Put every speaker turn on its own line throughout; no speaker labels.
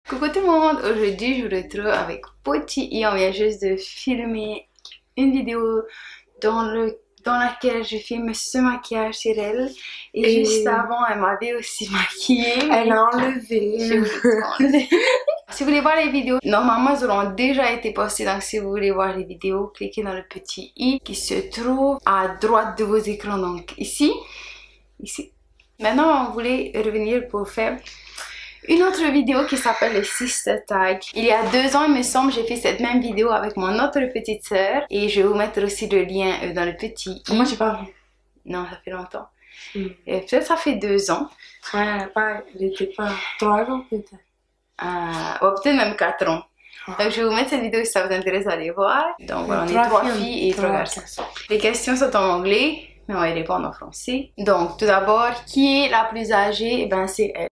Coucou tout le monde, aujourd'hui je vous retrouve avec Poti et on vient juste de filmer une vidéo dans laquelle je filme ce maquillage sur elle et juste avant elle m'avait aussi maquillée.
Elle a enlevé.
Si vous voulez voir les vidéos, normalement elles auront déjà été postées, donc si vous voulez voir les vidéos, cliquez dans le petit i qui se trouve à droite de vos écrans, donc ici. Maintenant on voulait revenir pour faire une autre vidéo qui s'appelle le Sister Tag. Il y a 2 ans, il me semble, j'ai fait cette même vidéo avec mon autre petite sœur. Et je vais vous mettre aussi le lien dans le petit i.
Moi, j'ai pas vu.
Non, ça fait longtemps. Et peut-être ça fait 2 ans.
Ouais, elle était pas 3 ans peut-être.
Ou peut-être même 4 ans. Donc je vais vous mettre cette vidéo si ça vous intéresse, allez voir. Donc voilà, on est 3 filles et 3 garçons. Les questions sont en anglais, mais on va y répondre en français. Donc tout d'abord, qui est la plus âgée? Eh ben c'est elle.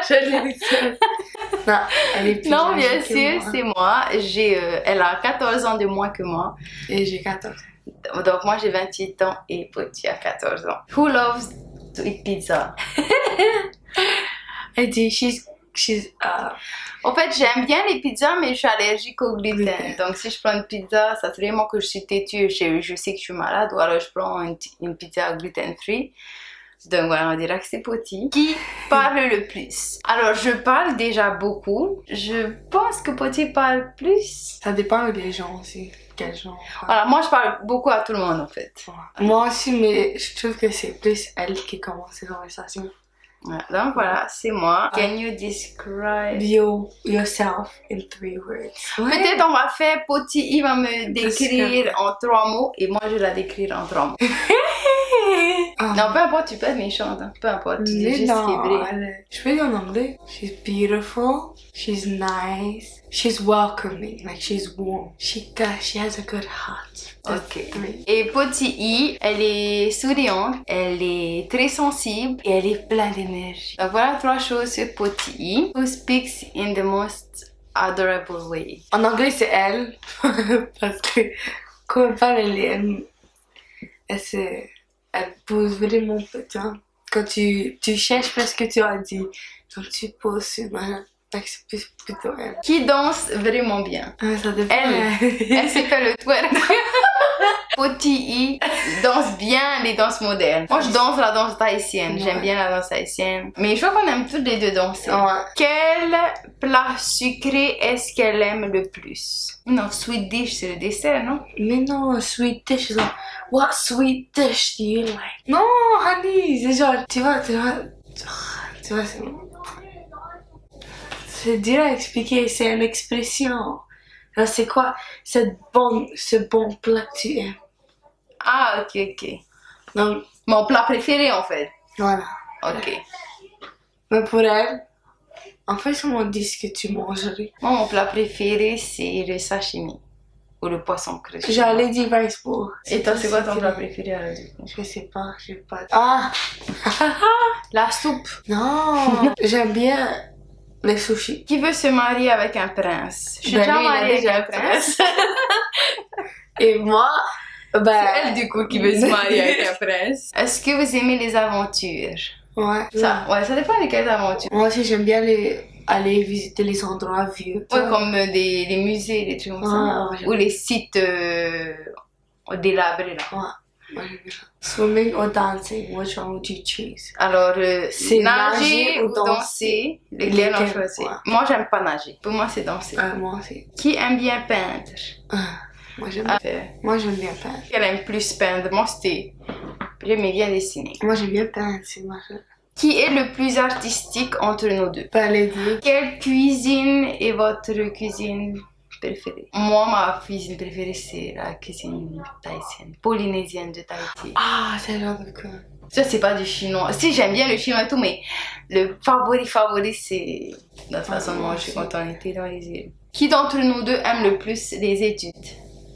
Je l'ai dit. Non, elle est plus
non,
âgée
bien
que
sûr,
moi.
c'est moi. Elle a 14 ans de moins que moi.
Et j'ai 14 ans.
Donc moi j'ai 28 ans et Poti a 14 ans. Who loves to eat pizza?
Elle dit,
En fait, j'aime bien les pizzas, mais je suis allergique au gluten. Donc si je prends une pizza, ça serait vraiment que je suis têtue, je sais que je suis malade, ou alors je prends une pizza gluten free. Donc voilà, on dirait que c'est Poti. Qui parle le plus? Alors, je parle déjà beaucoup. Je pense que Poti parle plus.
Ça dépend des gens aussi. Quel genre.
Voilà, moi je parle beaucoup à tout le monde en fait.
Ouais. Moi aussi, mais je trouve que c'est plus elle qui commence les conversations.
Ouais, donc voilà, c'est moi. Can you describe
yourself in 3 words?
Peut-être on va faire Poti, il va me décrire en 3 mots et moi je vais la décrire en 3 mots. Non, peu importe, tu peux être méchante, hein. Peu importe, tu dis juste ce qui est vrai.
Je peux dire en anglais. She's beautiful, she's nice, she's welcoming, like she's warm. She has a good heart.
Ok. Et Poti I, elle est souriante, elle est très sensible et elle est pleine d'énergie. Donc voilà 3 choses sur Poti I. Who speaks in the most adorable way?
En anglais c'est elle, parce que quand elle parle, elle pose vraiment peu de temps. Quand tu cherches parce que tu as dit, donc tu poses sur ma... Donc c'est plutôt elle.
Qui danse vraiment bien?
Ça dépend.
Elle s'est fait le twerk. Poti I danse bien les danses modernes. Moi je danse la danse tahitienne, j'aime bien la danse tahitienne. Mais je crois qu'on aime toutes les deux danser.
Ouais.
Quel plat sucré est-ce qu'elle aime le plus? Non, sweet dish c'est le dessert, non?
Mais non, sweet dish, genre, what sweet dish do you like? Non, honey, c'est genre, tu vois, c'est dur à expliquer, c'est une expression. Genre, c'est quoi ce bon plat que tu aimes?
Ah, ok.
Donc,
mon plat préféré en fait.
Voilà.
Ok.
Mais pour elle, en fait, on m'a dit ce que tu mangerais.
Moi, mon plat préféré, c'est le sashimi. Ou le poisson cru.
J'allais dire rice bowl.
Et toi, c'est quoi ton plat préféré alors du coup?
Je sais pas, je sais pas. Ah!
La soupe.
Non! J'aime bien les sushis.
Qui veut se marier avec un prince? Je suis déjà mariée avec un prince.
Et moi,
c'est elle du coup qui veut se marier avec un prince. Est-ce que vous aimez les aventures?
Ouais.
Ça dépend de quelles aventures.
Moi aussi, j'aime bien aller visiter les endroits vieux.
Ouais, comme des musées, des trucs comme ça. Ou les sites délabrés là.
Ouais. Moi, j'aime bien. Swimming or dancing, which one would you choose?
Alors, c'est nager ou danser. Lesquels on choisit? Ouais. Moi, j'aime pas nager. Pour moi, c'est danser.
Moi aussi.
Qui aime bien peindre?
Moi, j'aime bien peindre.
Qui aime plus peindre? Moi, j'aimais bien dessiner.
Moi, j'aime bien peindre, c'est moi.
Qui est le plus artistique entre nous deux?
Pas les deux.
Quelle cuisine est votre cuisine préférée? Moi, ma cuisine préférée, c'est la cuisine tahitienne, polynésienne de Tahiti.
Ah, c'est genre de quoi?
Ça, c'est pas du chinois. Si, j'aime bien le chinois et tout, mais le favori, c'est notre façon de manger quand on était dans les îles. Qui d'entre nous deux aime le plus les études?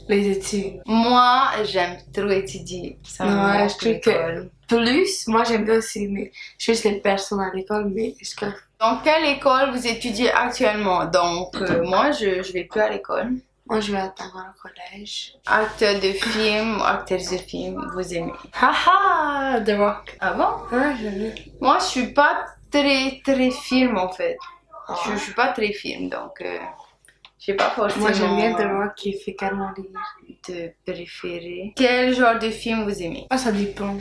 Les études.
Moi, j'aime trop étudier. Ça me manque
je trouve que plus, moi j'aime bien aussi, mais juste les personnes à l'école, mais est-ce que...
Dans quelle école vous étudiez actuellement? Donc, moi, je vais plus à l'école.
Moi, je vais attendre au collège.
Acteur de film, actrice de film, vous aimez?
Haha, The Rock.
Ah bon?
Ouais, j'aime bien.
Moi, je suis pas très film en fait.
Ah.
Je suis pas très film, donc j'ai pas forcément
Moi, j'aime bien The Rock qui fait carrément rire.
de préféré. Quel genre de film vous aimez?
Ah, ça dépend.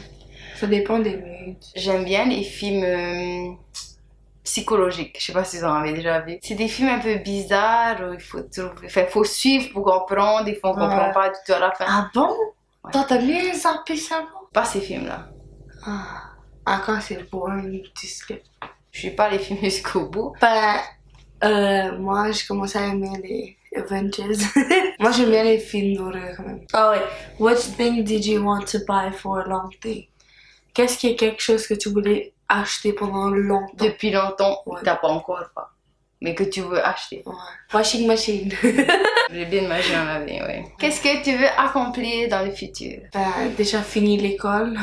Ça dépend des moods.
J'aime bien les films psychologiques. Je sais pas si vous en avez déjà vu. C'est des films un peu bizarres où il faut trouver, enfin, faut suivre pour comprendre. Des fois, on comprend pas du tout à la fin.
Ah bon?
Ouais.
Toi, t'as bien zappé ça, non?
Pas ces films-là.
Ah, quand c'est boring, tu skips.
Je suis pas les films jusqu'au bout.
Moi, j'ai commencé à aimer les Avengers. Moi, j'aime bien les films d'horreur quand même. Ah ouais. Which thing did you want to buy for a long thing? Qu'est-ce qui est quelque chose que tu voulais acheter pendant longtemps?
Depuis longtemps,
Ouais.
t'as pas encore pas. Mais que tu veux acheter.
Ouais. Washing machine.
J'ai bien imaginé en laver, oui. Qu'est-ce que tu veux accomplir dans le futur?
Déjà fini l'école.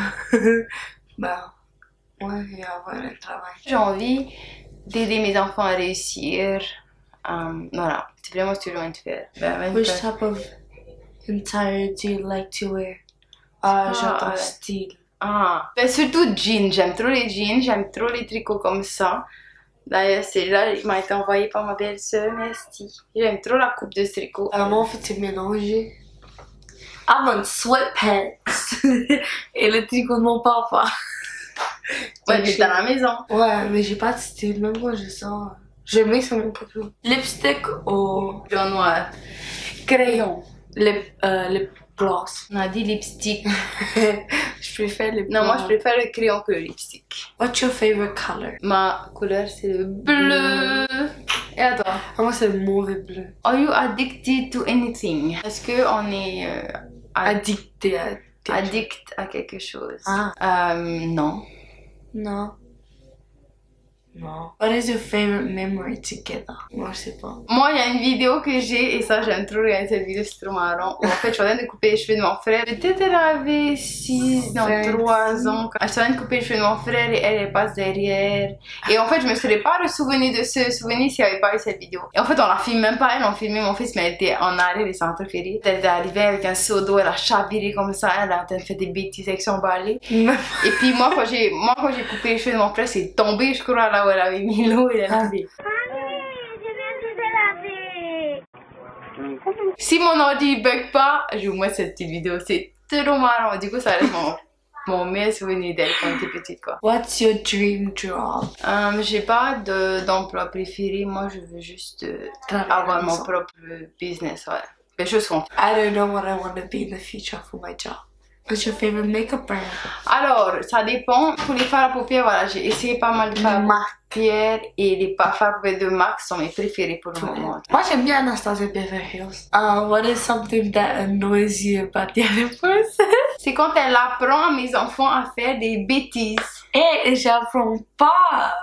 Ouais, et avoir un travail.
J'ai envie d'aider mes enfants à réussir. Voilà, c'est vraiment ce que j'ai envie de faire.
Which type of attire do you like to wear? Genre ton style.
Surtout jeans. J'aime trop les jeans, j'aime trop les tricots comme ça. D'ailleurs, celui-là, il m'a été envoyé par ma belle-sœur, merci. J'aime trop la coupe de ce tricot.
Moi, en fait, c'est mélangé. I'm on sweatpants. Et le tricot de mon papa.
Ouais, mais t'es à la maison.
Ouais, mais j'ai pas de style. Même moi, je sens. Je mets sur mon papa. Lipstick au
Blanc noir.
crayon. Lip gloss.
On a dit lipstick.
Je préfère le
Non, moi je préfère le crayon que le lipstick.
What's your favorite color?
Ma couleur c'est le bleu. Et à toi?
Moi, c'est le mauvais bleu.
Are you addicted to anything? Est-ce qu'on est
Addicté à quelque
addict à quelque chose? Non.
Non. Non. What is your favorite memory together? Moi, je sais pas.
Moi, il y a une vidéo que j'ai, et ça, j'aime trop regarder cette vidéo, c'est trop marrant. Où en fait, je suis en train de couper les cheveux de mon frère. Peut-être elle avait 3 ans. Je suis en train de couper les cheveux de mon frère et elle passe derrière. Et en fait, je me serais pas souvenu de ce souvenir s'il n'y avait pas eu cette vidéo. Et en fait, on la filme même pas elle, on filmait mon fils, mais elle était en arrière et ça préféré. Elle est arrivée avec un seau d'eau, elle a chaviré comme ça, elle a en train de faire des bêtises avec son balai. Et puis moi, quand j'ai coupé les cheveux de mon frère, c'est tombé, je crois, là où elle avait mis l'eau et elle a lavé. Si mon ordi bug pas, je vous montre cette petite vidéo, c'est trop marrant. Du coup, ça reste mon meilleur souvenir d'elle quand j'étais petite, quoi.
What's your dream job?
J'ai pas d'emploi préféré, moi je veux juste avoir mon propre business, ouais. Quelque chose qu'on fait.
I don't know what I want to be in the future for my job. What's your favorite makeup brand?
Alors, ça dépend. Pour les fards à paupières, voilà, j'ai essayé pas mal de fards à paupières et les fards à paupières de MAC sont mes préférés pour le moment.
Moi, j'aime bien Anastasia Beverly Hills. What is something that annoys you about the other person?
C'est quand elle apprend à mes enfants à faire des bêtises.
Et j'apprends pas.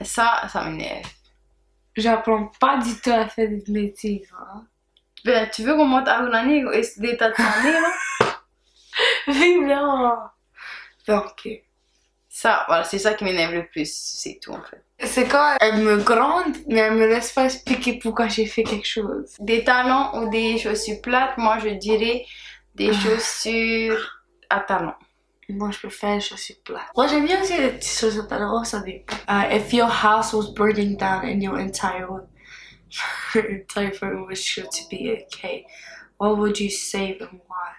Ça m'énerve.
J'apprends pas du tout à faire des bêtises. Hein?
Ben, tu veux qu'on monte à Rounani et des tas de santé, là?
Non. Ok.
Ça, voilà, c'est ça qui m'énerve le plus, c'est tout en fait.
C'est quand elle me gronde, mais elle me laisse pas expliquer pourquoi j'ai fait quelque chose.
Des talons ou des chaussures plates, moi je dirais des chaussures à talons.
Moi je préfère les chaussures plates. Moi j'aime bien aussi les petites chaussures à talons, ça dépend. If your house was burning down and your entire family was sure to be okay, what would you save and why?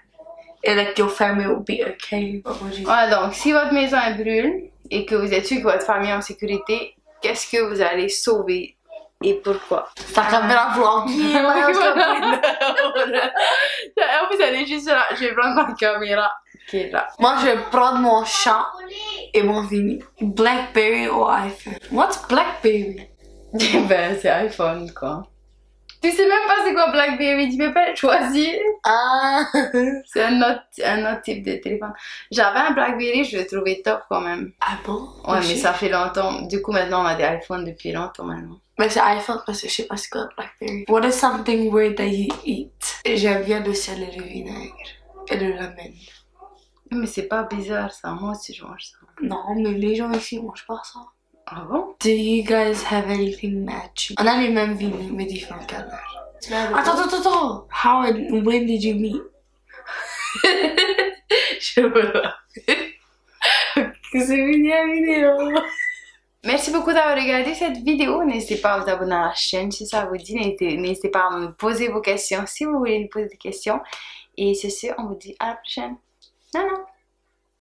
Et like your family will be okay.
Voilà, donc si votre maison elle brûle et que vous êtes sûr que votre famille est en sécurité, qu'est-ce que vous allez sauver et pourquoi?
Ta caméra vlog.
En plus, elle est juste là. Je vais prendre ma caméra qui est là.
Moi, je vais prendre mon chat et mon vinyle. Blackberry ou iPhone? What's Blackberry?
Ben, c'est iPhone quoi. Tu sais même pas c'est quoi Blackberry, tu peux pas le choisir. C'est un autre type de téléphone. J'avais un Blackberry, je le trouvais top quand même.
Ah bon?
Ouais, mais ça fait longtemps. Du coup, maintenant, on a des iPhones depuis longtemps maintenant.
Mais c'est iPhone parce que je sais pas c'est quoi Blackberry. What is something weird that you eat? J'aime bien le sel et le vinaigre. Et le lemon.
Mais c'est pas bizarre ça, moi aussi je mange ça.
Non, mais les gens ici mangent pas ça.
Ah bon?
Do you guys have anything matching? On a les mêmes vinyles, mais différents couleurs. Attends. How and when did you meet? Je sais pas. C'est fini la vidéo.
Merci beaucoup d'avoir regardé cette vidéo. N'hésitez pas à vous abonner à la chaîne si ça vous dit. N'hésitez pas à me poser vos questions si vous voulez me poser des questions. Et sur ce, on vous dit à la prochaine. Non, non.